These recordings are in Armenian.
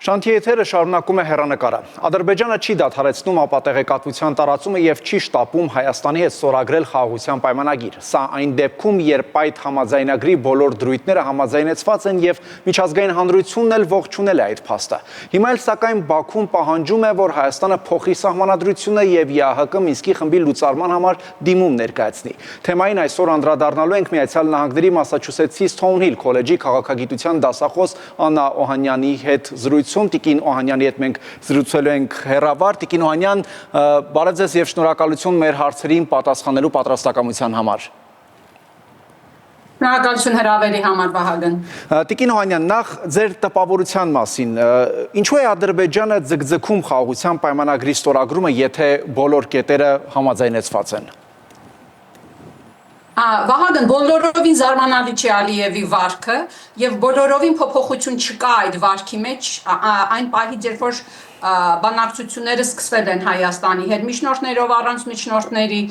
Շանթիեթերը շարունակում է հեռանկարը։ Ադրբեջանը չի դադարեցնում ապատեղեկատվության տարածումը եւ չի շտապում Հայաստանի հետ ստորագրել խաղաղության պայմանագիր։ Սա այն դեպքում, երբ այդ համաձայնագրի բոլոր դրույթները համաձայնեցված են եւ միջազգային հանրությունն էլ ողջունել է այդ փաստը։ Հիմա էլ սակայն Բաքուն պահանջում է, որ Հայաստանը փոխի սահմանադրությունը եւ ԵԱՀԿ Մինսկի խմբի լուծարման համար դիմում ներկայացնի։ Թեմային այսօր անդրադառնալու ենք Միացյալ Նահանգների Մասաչուսեթսի Սթոունհիլ քոլեջի քաղաքագիտության դասախոս Աննա Օհանյանի հետ զրույցում Տիկին Օհանյանի հետ մենք զրուցելու ենք հեռավար։ Տիկին Օհանյան, բարև ձեզ եւ շնորհակալություն մեր հարցերին պատասխանելու պատրաստակամության համար։ Շնորհակալություն հրավերի համար, Վահագն։ Տիկին Օհանյան, նախ ձեր տպավորության մասին, ինչու է Ադրբեջանը ձգձգում խաղաղության պայմանագրի ստորագրումը, եթե բոլոր կետերը համաձայնեցված են։ Վահագն, բոլորովին զարմանալի չի Ալիևի վարքը եւ բոլորովին փոփոխություն չկա այդ վարքի մեջ այն պահից, երբ որ բանակցությունները սկսվել են Հայաստանի հետ միջնորդներով առանց միջնորդների։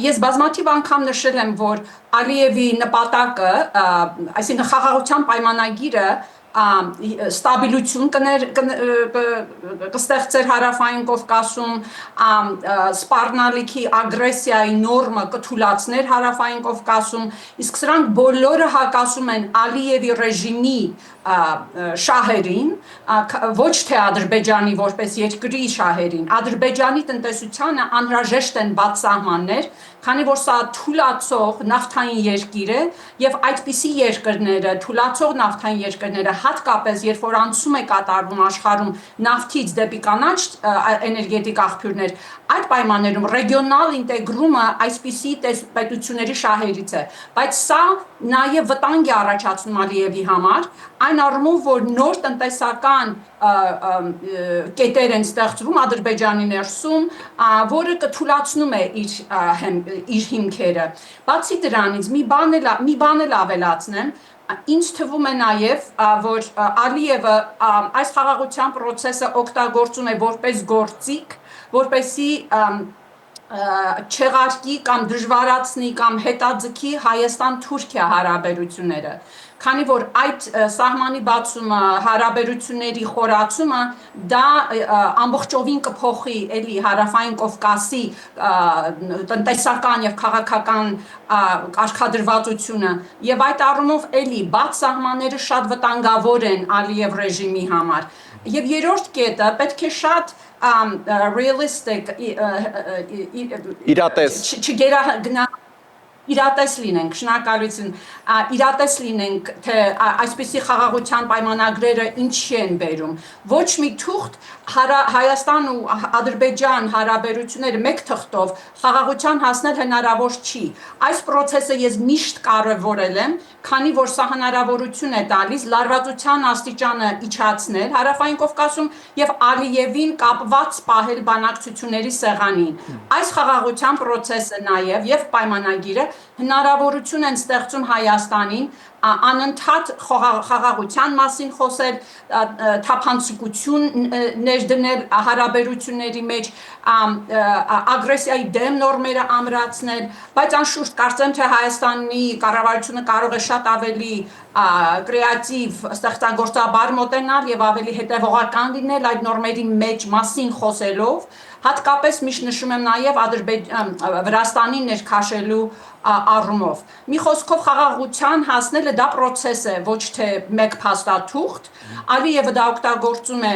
Ես բազմաթիվ անգամ նշել եմ, որ Ալիևի նպատակը, այսինքն խաղաղության պայմանագիրը ստաբիլություն կստեղծեր Հարավային Կովկասում, սպառնալիքի ագրեսիայի նորմը կթուլացներ Հարավային Կովկասում, իսկ սրանք բոլորը հակասում են Ալիևի ռեժիմի շահերին, ոչ թե Ադրբեջանի որպես երկրի շահերին, Ադրբեջանի տնտեսությանը անհրաժեշտ են բաց սահմաններ, քանի որ սա թուլացող նավթային երկիր է եւ այդպիսի երկրները, թուլացող նավթային երկրները, հատկապես երբ որ անցում է կատարվում աշխարհում նավթից դեպի կանաչ էներգետիկ աղբյուրներ, այդ պայմաններում ռեգիոնալ ինտեգրումը այսպիսի պետությունների շահերից է, բայց սա նաեւ վտանգ է առաջացնում Ալիևի համար, այն առումով, որ նոր տնտեսական կետեր են ստեղծվում Ադրբեջանի ներսում, որը կթուլացնում է իր հիմքերը։ Բացի դրանից մի բան էլ ավելացնեմ, ինձ թվում է նաև, որ Ալիևը այս խաղաղության process-ը օգտագործում է որպես գործիք, որպեսզի չեղարկի կամ դժվարացնի կամ հետաձգի Հայաստան-Թուրքիա հարաբերությունները, քանի որ այդ սահմանի բացումը, հարաբերությունների խորացումը դա ամբողջովին կփոխի էլի Հարավային Կովկասի տնտեսական եւ քաղաքական կարգադրվածությունը եւ այդ առումով էլի բաց սահմանները շատ վտանգավոր են Ալիև ռեժիմի համար։ Եվ երրորդ կետը պետք է շատ realistic իրատես լինենք, շնորհակալություն, իրատես լինենք, թե այսպիսի խաղաղության պայմանագրերը ինչի են բերում։ Ոչ մի թուղթ Հայաստան ու Ադրբեջան հարաբերությունները մեկ թղթով խաղաղության հասնել հնարավոր չի։ Այս process-ը ես միշտ կարևորել եմ, քանի որ սա հնարավորություն է տալիս լարվածության աստիճանը իջացնել Հարավային Կովկասում եւ Ալիևին կապված պահել բանակցությունների սեղանին։ Այս խաղաղության process-ը նաեւ եւ պայմանագիրը հնարավորություն են ստեղծում Հայաստանին անընդհատ խաղաղության մասին խոսել, թափանցիկություն ներդնել հարաբերությունների մեջ, ագրեսիայի դեմ նորմերը ամրացնել, բայց անշուշտ կարծեմ, թե Հայաստանի կառավարությունը կարող է շատ ավելի կրեատիվ, ստեղծագործաբար մոտենալ եւ ավելի հետեւողական լինել այդ նորմերի մեջ մասին խոսելով, հատկապես միշտ նշում եմ նաեւ Վրաստանին ներքաշելու առումով։ Մի խոսքով խաղաղության հասնելը դա process է, ոչ թե մեկ փաստաթուղթ, Ալիևը դա օգտագործում է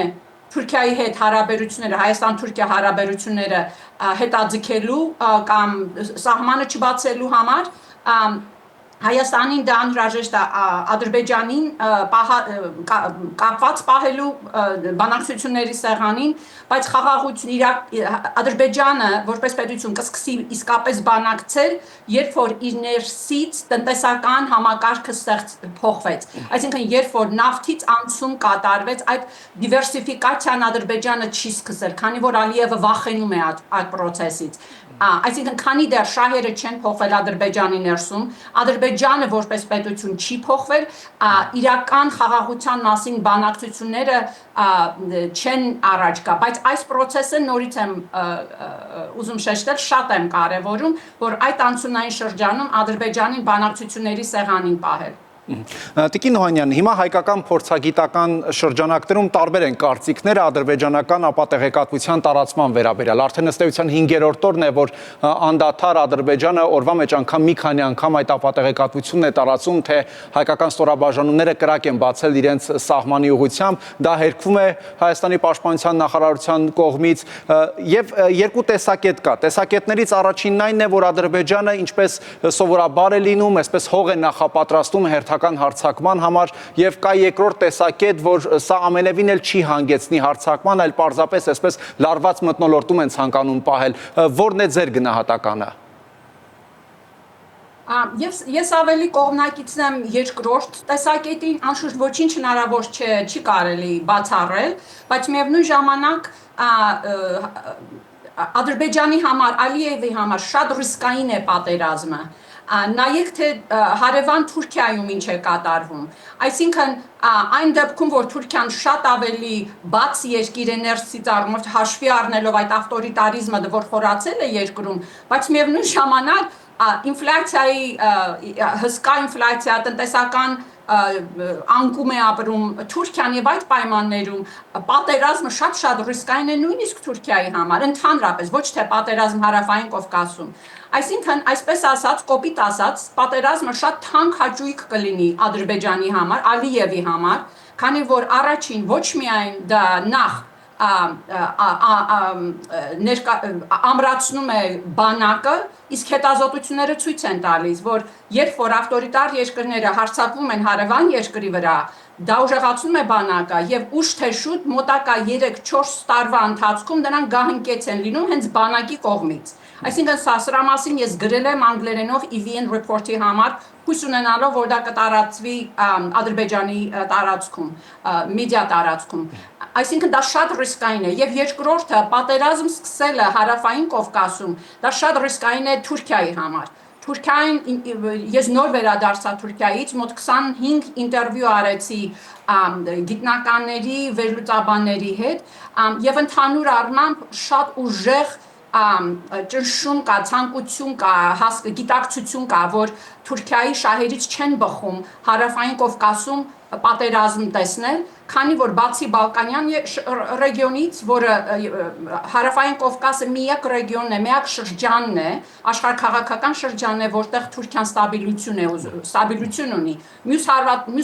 Թուրքիայի հետ հարաբերությունները, Հայաստան-Թուրքիա հարաբերությունները հետաձգելու կամ սահմանը չբացելու համար, Հայաստանին դա անհրաժեշտ է Ադրբեջանին կապված պահելու բանակցությունների սեղանին, բայց Ադրբեջանը որպես պետություն կսկսի իսկապես բանակցել, երբ որ իր ներսից տնտեսական համակարգը փոխվեց։ Այսինքն, երբ որ նավթից անցում կատարվեց, այդ դիվերսիֆիկացիան Ադրբեջանը չի սկսել, քանի որ Ալիևը վախենում է այդ process-ից։ Այսինքն, քանի դեռ շահերը չեն փոխվել Ադրբեջանի ներսում, Ադրբեջանը որպես պետություն չի փոխվել, իրական խաղաղության մասին բանակցությունները չեն առաջ գա, բայց այս process-ը նորից եմ ուզում շեշտել, շատ եմ կարևորում, որ այդ անցումային շրջանում Ադրբեջանին բանակցությունների սեղանին պահել։ Տիկին Հովհաննյան, հիմա հայկական փորձագիտական շրջանակներում տարբեր են կարծիքները ադրբեջանական ապատեղեկատվության տարածման վերաբերյալ։ Արդեն ըստ էության 5-րդ օրն է, որ անդադար Ադրբեջանը օրվա մեջ անգամ մի քանի անգամ այդ ապատեղեկատվությունն է տարածում, թե հայկական ստորաբաժանումները կրակ են բացել իրենց սահմանի ուղղությամբ։ Դա հերքվում է Հայաստանի պաշտպանության նախարարության կողմից եւ երկու տեսակետ կա։ Տեսակետներից առաջինն այն է, որ Ադրբեջանը ինչպես սովորաբար է լինում, այսպես հող է նախապատրաստում հերթական հարձակման համար եւ կա երկրորդ տեսակետ, որ սա ամենևին էլ չի հանգեցնի հարձակման, այլ պարզապես այսպես լարված մթնոլորտում են ցանկանում պահել։ Որն է ձեր գնահատականը։ Ես ավելի կողմնակից եմ երկրորդ տեսակետին, անշուշտ ոչինչ հնարավոր չի կարելի բացառել, բայց միևնույն ժամանակ Ադրբեջանի համար, Ալիևի համար շատ ռիսկային է պատերազմը։ Նայեք թե հարևան Թուրքիայում ինչ է կատարվում։ Այսինքն այն դեպքում, որ Թուրքիան շատ ավելի բաց երկիր է ներսից առումով հաշվի առնելով այդ ավտորիտարիզմը, որ խորացել է երկրում, բայց միևնույն ժամանակ ինֆլյացիայի հսկա ինֆլյացիա տնտեսական անկում է ապրում Թուրքիան եւ այդ պայմաններում պատերազմը շատ ռիսկային է նույնիսկ Թուրքիայի համար, ընդհանրապես ոչ թե պատերազմ Հարավային Կովկասում։ Այսինքն, այսպես ասած, կոպիտ ասած, պատերազմը շատ թանկ հաճույք կլինի Ադրբեջանի համար, Ալիևի համար, քանի որ առաջին ոչ միայն դա նախ ամրացնում է բանակը, իսկ հետազոտությունները ցույց են տալիս, որ երբ որ ավտորիտար երկրները հարձակվում են հարևան երկրի վրա, դա ուժեղացնում է բանակը եւ ուշ թե շուտ մոտակա 3-4 տարվա ընթացքում դրանք գահընկեց են լինում հենց բանակի կողմից։ Այսինքն սրա մասին ես գրել եմ անգլերենով EVN report-ի համար, հույս ունենալով, որ դա կտարածվի Ադրբեջանի տարածքում, մեդիա տարածքում։ Այսինքն դա շատ ռիսկային է եւ երկրորդը պատերազմ սկսելը Հարավային Կովկասում, դա շատ ռիսկային է Թուրքիայի համար։ Թուրքիային ես նոր վերադարձա Թուրքիայից, մոտ 25 ինտերվյու արեցի գիտնականների, վերլուծաբանների հետ եւ ընդհանուր առմամբ շատ ուժեղ ճնշում կա, ցանկություն կա, գիտակցություն կա, որ Թուրքիայի շահերից չեն բխում Հարավային Կովկասում պատերազմ տեսնել, քանի որ բացի Բալկանյան ռեգիոնից, որը Հարավային Կովկասը միակ ռեգիոնն է, միակ շրջանն է, աշխարհաքաղաքական շրջանն է, որտեղ Թուրքիան ստաբիլություն ունի։ Մյուս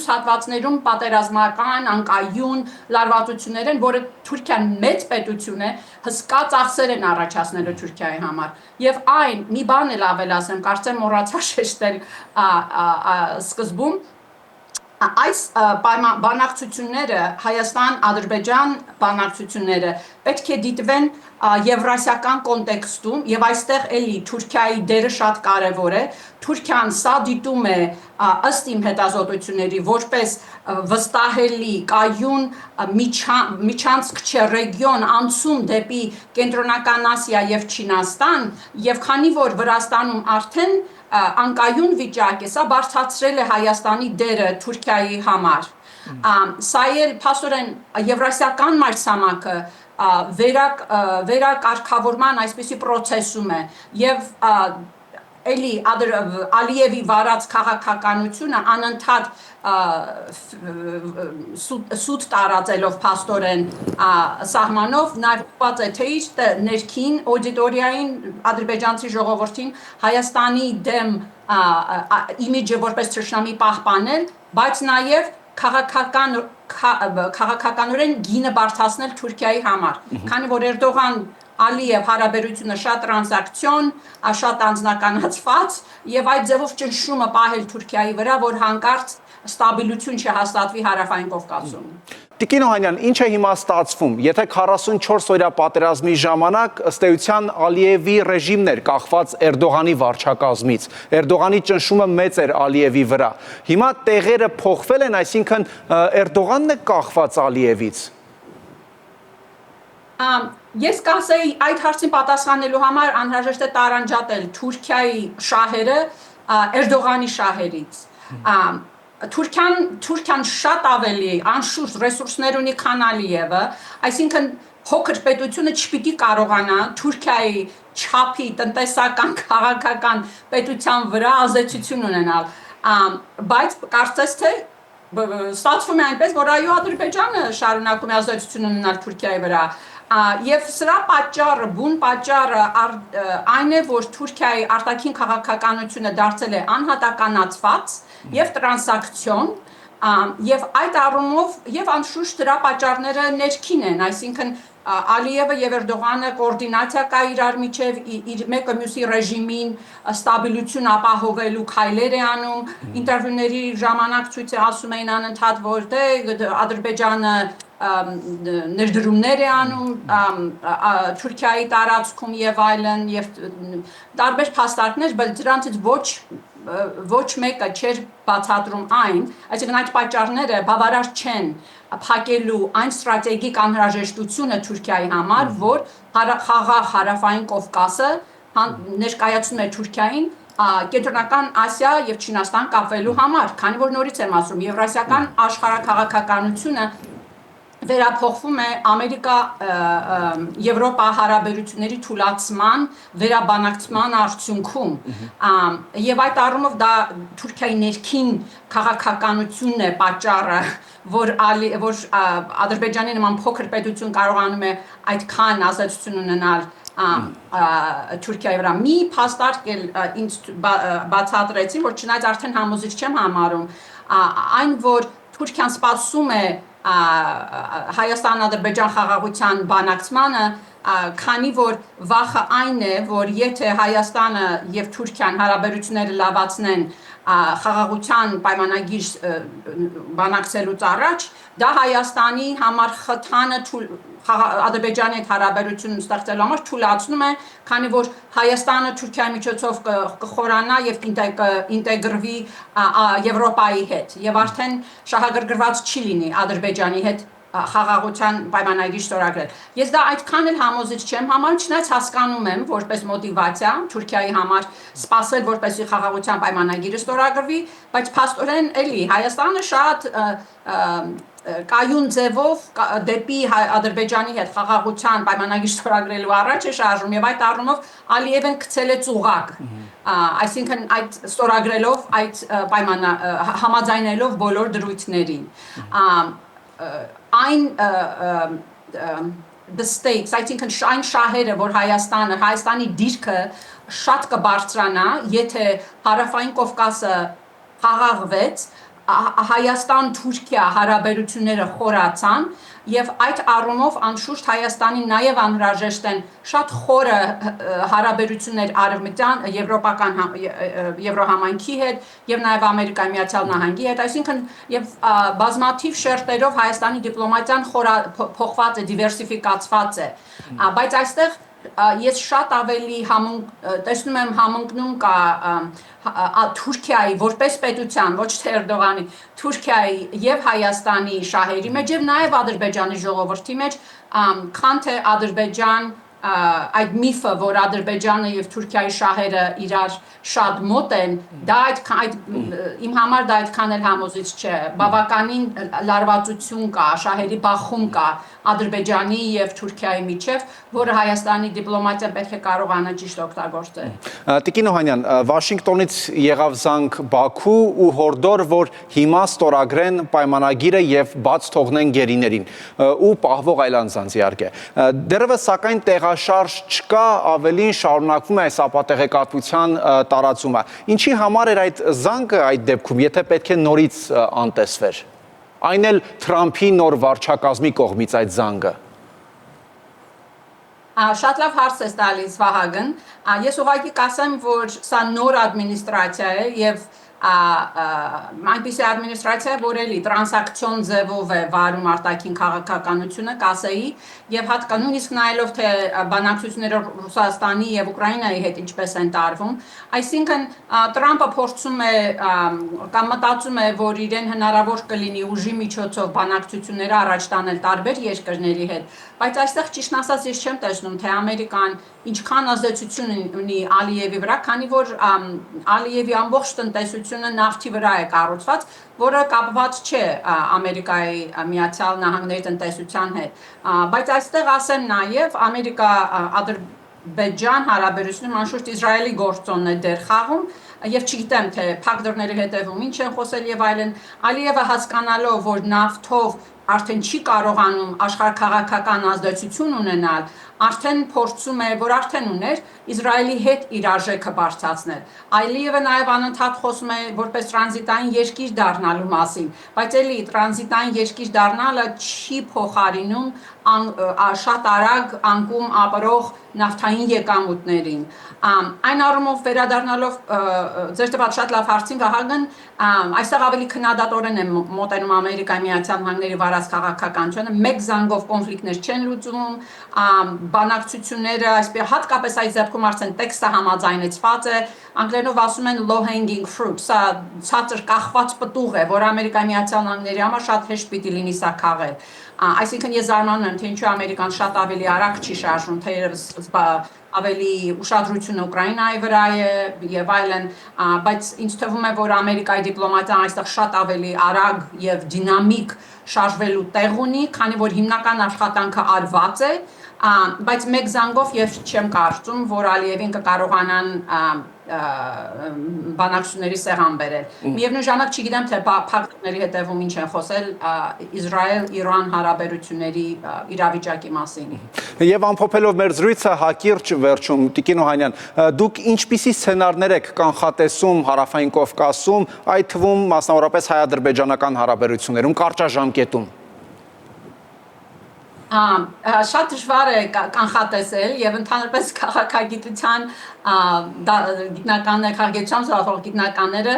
հատվածներում պատերազմական, անկայուն լարվածություններ են, որը Թուրքիան մեծ պետություն է, հսկա ծախսեր են առաջացնելու Թուրքիայի համար։ Եվ այն մի բան էլ ավելացեմ, կարծեմ մոռացա շեշտել սկզբում, այս բանակցությունները, Հայաստան-Ադրբեջան բանակցությունները պետք է դիտվեն եվրասիական կոնտեքստում եւ այստեղ էլի Թուրքիայի դերը շատ կարեւոր է։ Թուրքիան սա դիտում է ըստ իմ հետազոտությունների որպես վստահելի կայուն միջանցք չէ ռեգիոն անցում դեպի Կենտրոնական Ասիա եւ Չինաստան եւ քանի որ Վրաստանում արդեն անկայուն վիճակ է, սա բարձրացրել է Հայաստանի դերը Թուրքիայի համար։ Սա էլ փաստորեն եվրասիական մայրցամաքը վերակարգավորման այսպիսի process-ում է եւ էլի Ալիևի վարած քաղաքականությունը անընդհատ սուտ տարածելով փաստորեն սահմանով նայված է թե իր ներքին օդիտորիային ադրբեջանցի ժողովրդին Հայաստանի դեմ իմիջը որպես թշնամի պահպանել, բայց նաև քաղաքականորեն գինը բարդացնել Թուրքիայի համար, քանի որ Էրդողան Ալիև հարաբերությունը շատ տրանզակցիոն, շատ անձնականացված եւ այդ ձևով ճնշումը պահել Թուրքիայի վրա, որ հանկարծ ստաբիլություն չհաստատվի Հարավային Կովկասում։ Տիկին Հովհաննյան, ինչ է հիմա ստացվում, եթե 44 օրյա պատերազմի ժամանակ ըստ էության Ալիևի ռեժիմն էր կախված Էրդողանի վարչակազմից, Էրդողանի ճնշումը մեծ էր Ալիևի վրա, հիմա տեղերը փոխվել են, այսինքն Էրդողանն է կախված Ալիևից։ Ես կասեի այդ հարցին պատասխանելու համար անհրաժեշտ է տարանջատել Թուրքիայի շահերը Էրդողանի շահերից։ Թուրքիան շատ ավելի անշուշտ ռեսուրսներ ունի, քան Ալիևը, այսինքն փոքր պետությունը չպիտի կարողանա Թուրքիայի չափի տնտեսական, քաղաքական պետության վրա ազդեցություն ունենալ։ բայց կարծես թե ստացվում է այնպես, որ այո Ադրբեջանը շարունակում է ազդեցություն ունենալ Թուրքիայի վրա եւ սրա պատճառը, բուն պատճառը այն է, որ Թուրքիայի արտաքին քաղաքականությունը դարձել է անհատականացված եւ տրանսակցիոն եւ այդ առումով եւ անշուշտ դրա պատճառները ներքին են, այսինքն Ալիևը եւ Էրդողանը կոորդինացիա կա իրար միջև մեկը մյուսի ռեժիմին ստաբիլություն ապահովելու քայլեր է անում ինտերվյուների ժամանակ ցույց է ասում էին անընդհատ որ Ադրբեջանը ներդրումներ է անում Թուրքիայի տարածքում եւ այլն եւ տարբեր փաստարկներ բայց դրանցից ոչ մեկը չէր բացատրում այն, այսինքն այդ պատճառները բավարար չեն փակելու այն ստրատեգիկ անհրաժեշտությունը Թուրքիայի համար, որ խաղաղ հարավային Կովկասը ներկայացնում է Թուրքիային Կենտրոնական Ասիա եւ Չինաստան կապվելու համար, քանի որ նորից եմ ասում, եվրասիական աշխարհաքաղաքականությունը վերափոխվում է Ամերիկա-Եվրոպա հարաբերությունների թուլացման, վերաբանակցման արդյունքում եւ այդ առումով դա Թուրքիայի ներքին քաղաքականությունն է պատճառը, որ Ադրբեջանի նման փոքր պետություն կարողանում է այդքան ազդեցություն ունենալ Թուրքիայի վրա մի փաստարկ ինձ բացատրեցին, որ չնայած արդեն համոզիչ չեմ համարում, այն որ Թուրքիան սպասում է Հայաստան-Ադրբեջան խաղաղության բանակցմանը, քանի որ վախը այն է, որ եթե Հայաստանը եւ Թուրքիան հարաբերությունները լավացնեն խաղաղության պայմանագիր բանակցելուց առաջ, դա Հայաստանի համար խթանը Ադրբեջանի հետ հարաբերություն ստեղծելու համար թույլատնում է, քանի որ Հայաստանը Թուրքիայի միջոցով կխորանա եւ ինտեգրվի Եվրոպայի հետ եւ արդեն շահագրգռված չի լինի Ադրբեջանի հետ խաղաղության պայմանագիր ստորագրել։ Ես դա այդքան էլ համոզիչ չեմ համարում, չնայած հասկանում եմ որպես մոտիվացիա Թուրքիայի համար սпасել որպեսզի խաղաղության պայմանագիրը ստորագրվի, բայց փաստորեն էլի Հայաստանը շատ կայուն ձևով դեպի Ադրբեջանի հետ խաղաղության պայմանագիր ստորագրելու առաջ է շարժում եւ այդ առումով Ալիևն գցել է ծուղակ, այսինքն այդ ստորագրելով այդ համաձայնելով բոլոր դրույթներին այն the stakes, այսինքն այն շահերը, որ Հայաստանի դիրքը շատ կբարձրանա, եթե հարավային Կովկասը խաղաղվեց, Հայաստան-Թուրքիա հարաբերությունները խորացան եւ այդ առումով անշուշտ Հայաստանի նաեւ անհրաժեշտ են շատ խորը հարաբերություններ արևմտյան եվրոպական եվրոհամայնքի հետ եւ նաեւ Ամերիկայի Միացյալ Նահանգի հետ, այսինքն եւ բազմաթիվ շերտերով Հայաստանի դիպլոմատիան փոխված է, դիվերսիֆիկացված է, բայց այստեղ ես շատ ավելի տեսնում եմ համընկնում կա Թուրքիայի որպես պետության, ոչ թե Էրդողանի, Թուրքիայի եւ Հայաստանի շահերի մեջ եւ նաեւ Ադրբեջանի ժողովրդի մեջ, քան թե Ադրբեջան այդ միֆը, որ Ադրբեջանը եւ Թուրքիայի շահերը իրար շատ մոտ են, դա իմ համար դա այդքան էլ համոզիչ չէ, բավականին լարվածություն կա, շահերի բախում կա Ադրբեջանի եւ Թուրքիայի միջև, որը Հայաստանի դիպլոմատիան պետք է կարողանա ճիշտ օգտագործել։ Տիկին Օհանյան, Վաշինգտոնից եղավ զանգ Բաքու ու հորդոր, որ հիմա ստորագրեն պայմանագիրը եւ բաց թողնեն գերիներին ու պահվող այլ անձանց իհարկե։ Դեռևս սակայն տեղաշարժ չկա, ավելին շարունակվում է այս ապատեղեկատվության տարածումը։ Ինչի համար էր այդ զանգը այդ դեպքում, եթե պետք է նորից անտեսվեր։ Այն էլ Թրամփի նոր վարչակազմի կողմից այդ զանգը։ Շատ լավ հարց ես տալիս Վահագն, ես ուղղակի կասեմ, որ սա նոր ադմինիստրացիա է եւ այնպիսի ադմինիստրացիա, որ էլի տրանսակցիոն ձևով է վարում արտաքին քաղաքականությունը, կասեի, եւ նույնիսկ նայելով թե բանակցությունները Ռուսաստանի եւ Ուկրաինայի հետ ինչպես են տարվում, այսինքն Տրամփը փորձում է կամ մտածում է, որ իրեն հնարավոր կլինի ուժի միջոցով բանակցությունները առաջ տանել տարբեր երկրների հետ, բայց այստեղ ճիշտ ասած ես չեմ տեսնում, թե Ամերիկան ինչքան ազդեցություն ունի Ալիևի վրա, քանի որ Ալիևի ամբողջ տնտեսությունը նավթի վրա է կառուցված, որը կապված չէ Ամերիկայի Միացյալ Նահանգների տնտեսության հետ, բայց այստեղ ասեմ նաև Ամերիկա-Ադրբեջան հարաբերությունում անշուշտ Իսրայելի գործոնն է դեր խաղում, եւ չգիտեմ թե փակ դռների հետևում ինչ են խոսել եւ այլն, Ալիևը հասկանալով, որ նավթով արդեն չի կարողանում աշխարհաքաղաքական ազդեցություն ունենալ, արդեն փորձում է, որ արդեն ուներ Իսրայելի հետ իր արժեքը բարձրացնել։ Ալիևը նաև անընդհատ խոսում է որպես տրանզիտային երկիր դառնալու մասին, բայց էլի տրանզիտային երկիր դառնալը չի փոխարինում շատ արագ անկում ապրող նավթային եկամուտներին։ Այն առումով վերադառնալով ձեր տված շատ լավ հարցին Վահագն, այստեղ ավելի քննադատորեն է մոտենում Ամերիկայի Միացյալ Նահանգների վարած քաղաքականությունը, մեկ զանգով կոնֆլիկտներ չեն լուծվում, բանակցությունները, այսպես հատկապես այս դեպքում արդեն տեքստը համաձայնեցված է, անգլերենով ասում են low hanging fruit, սա ցածր կախված պտուղ է, որ Ամերիկայի Միացյալ Նահանգների համար շատ հեշտ պիտի լինի սա քաղել։ Այսինքն ես զարմանում եմ, թե ինչու Ամերիկան շատ ավելի արագ չի շարժվում, թեև ավելի ուշադրությունը Ուկրաինայի վրա է եւ այլն, բայց ինձ թվում է, որ Ամերիկայի դիպլոմատիան այստեղ շատ ավելի արագ եւ դինամիկ շարժվելու տեղ ունի, քանի որ հիմնական աշխատանքը արված է, բայց մեկ զանգով ես չեմ կարծում, որ Ալիևին կկարողանան բանակցությունների սեղան բերել։ Միևնույն ժամանակ չգիտեմ, թե փակտների հետևում ինչ են խոսել Իսրայել-Իրան հարաբերությունների իրավիճակի մասին։ Եվ ամփոփելով մեր զրույցը հակիրճ վերջում, Տիկին Օհանյան, դուք ինչպիսի սցենարներ եք կանխատեսում Հարավային Կովկասում, այդ թվում մասնավորապես հայ-ադրբեջանական հարաբերություններում, կարճաժամկետում։ Շատ դժվար է կանխատեսել եւ ընդհանրապես քաղաքագիտության գիտնականներ, քաղաքագիտության զբաղվող գիտնականները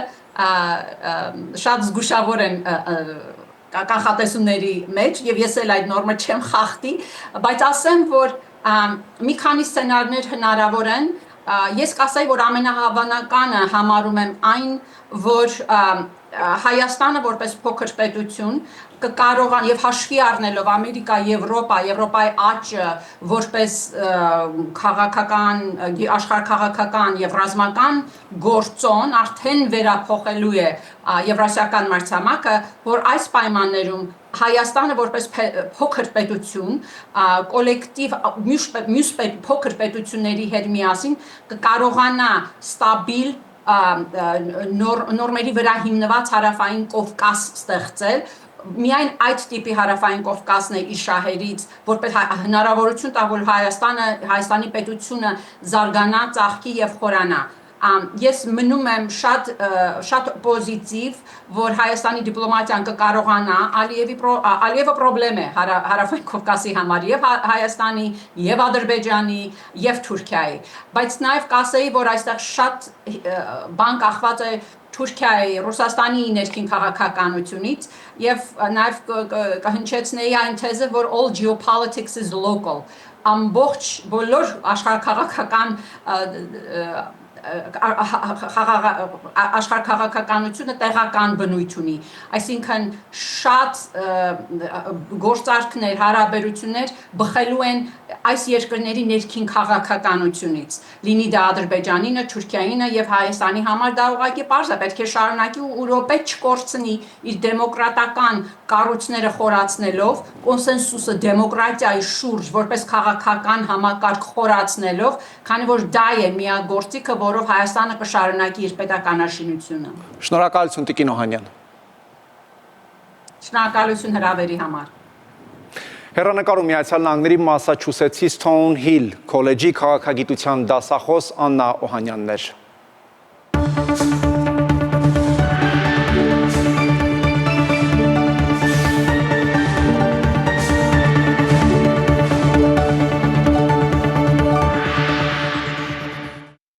շատ զգուշավոր են կանխատեսումների մեջ եւ ես էլ այդ նորմը չեմ խախտի, բայց ասեմ, որ մի քանի սցենարներ հնարավոր են, ես կասեի, որ ամենահավանականը համարում եմ այն, որ Հայաստանը որպես փոքր պետություն կկարողան եւ հաշվի առնելով Ամերիկա, Եվրոպա, Եվրոպայի աճը որպես քաղաքական, աշխարհաքաղաքական եւ ռազմական գործոն արդեն վերափոխելու է Եվրասիական մրցամակը, որ այս պայմաններում Հայաստանը որպես փոքր պետություն, կոլեկտիվ մյուս փոքր պետությունների հետ միասին կկարողանա ստաբիլ նորմերի վրա հիմնված հարավային Կովկաս ստեղծել, միայն այդ տիպի հարավային Կովկասն է իր շահերից, որպես հնարավորություն տա, որ Հայաստանի պետությունը զարգանա, ծաղկի եւ խորանա։ Ես մնում եմ շատ պոզիտիվ, որ Հայաստանի դիպլոմատիան կկարողանա, Ալիևը պրոբլեմ է հարավային Կովկասի համար եւ Հայաստանի, եւ Ադրբեջանի, եւ Թուրքիայի, բայց նաեւ կասեի, որ այստեղ շատ բան կախված է Թուրքիայի, Ռուսաստանի ներքին քաղաքականությունից եւ նաեւ կհնչեցնեի այն թեզը, որ all geopolitics is local, ամբողջ բոլոր աշխարհաքաղաքական աշխարհաքաղաքականությունը տեղական բնույթ ունի, այսինքն շատ գործարքներ, հարաբերություններ բխելու են այս երկրների ներքին քաղաքականությունից, լինի դա Ադրբեջանինը, Թուրքիայինը եւ Հայաստանի համար դա ուղղակի պարզ է, պետք է շարունակի ու րոպե չկորցնի իր դեմոկրատական կառույցները խորացնելով, կոնսենսուսը դեմոկրատիայի շուրջ որպես քաղաքական համակարգ խորացնելով, քանի որ դա է միակ գործիքը, որով Հայաստանը կշարունակի իր պետականաշինությունը։ Շնորհակալություն Տիկին Օհանյան։ Շնորհակալություն հրավերի համար։ Հեռանկարում Միացյալ Նահանգների Մասաչուսեթսի Սթոուն Հիլ քոլեջի քաղաքագիտության դասախոս Աննա Օհանյանն էր։